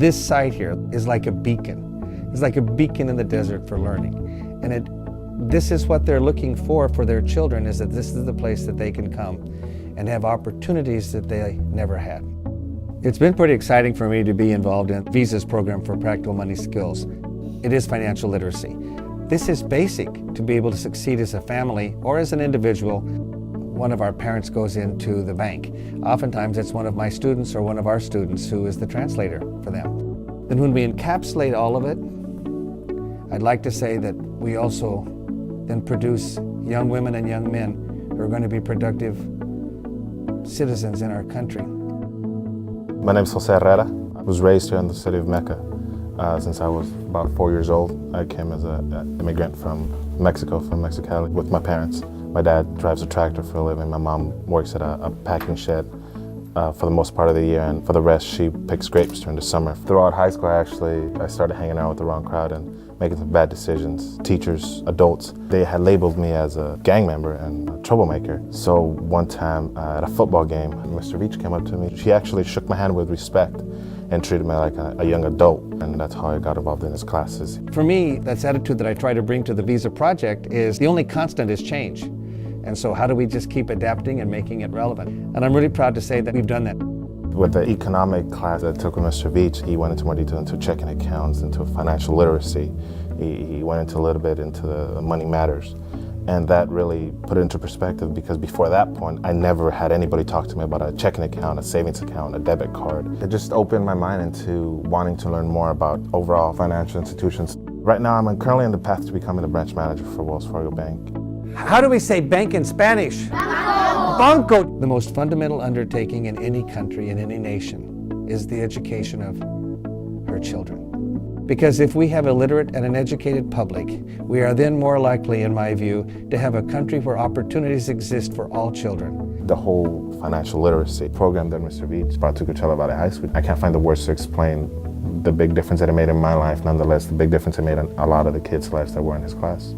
This site here is like a beacon. It's like a beacon in the desert for learning. And this is what they're looking for their children, is that this is the place that they can come and have opportunities that they never had. It's been pretty exciting for me to be involved in Visa's program for practical money skills. It is financial literacy. This is basic to be able to succeed as a family or as an individual. One of our parents goes into the bank. Oftentimes it's one of my students or one of our students who is the translator for them. Then when we encapsulate all of it, I'd like to say that we also then produce young women and young men who are going to be productive citizens in our country. My name is Jose Herrera. I was raised here in the city of Mecca. Since I was about 4 years old, I came as an immigrant from Mexico, from Mexicali, with my parents. My dad drives a tractor for a living. My mom works at a packing shed for the most part of the year, and for the rest, she picks grapes during the summer. Throughout high school, I started hanging out with the wrong crowd and making some bad decisions. Teachers, adults, they had labeled me as a gang member and a troublemaker. So one time at a football game, Mr. Veach came up to me. He actually shook my hand with respect and treated me like a young adult, and that's how I got involved in his classes. For me, that's the attitude that I try to bring to the Visa project is the only constant is change. And so how do we just keep adapting and making it relevant? And I'm really proud to say that we've done that. With the economic class that I took with Mr. Veach, he went into more detail into checking accounts, into financial literacy. He went into a little bit into the money matters. And that really put it into perspective, because before that point, I never had anybody talk to me about a checking account, a savings account, a debit card. It just opened my mind into wanting to learn more about overall financial institutions. Right now, I'm currently on the path to becoming the branch manager for Wells Fargo Bank. How do we say bank in Spanish? Banco! The most fundamental undertaking in any country, in any nation, is the education of her children. Because if we have a literate and an educated public, we are then more likely, in my view, to have a country where opportunities exist for all children. The whole financial literacy program that Mr. Veach brought to Coachella Valley High School, I can't find the words to explain the big difference that it made in my life, nonetheless, the big difference it made in a lot of the kids' lives that were in his class.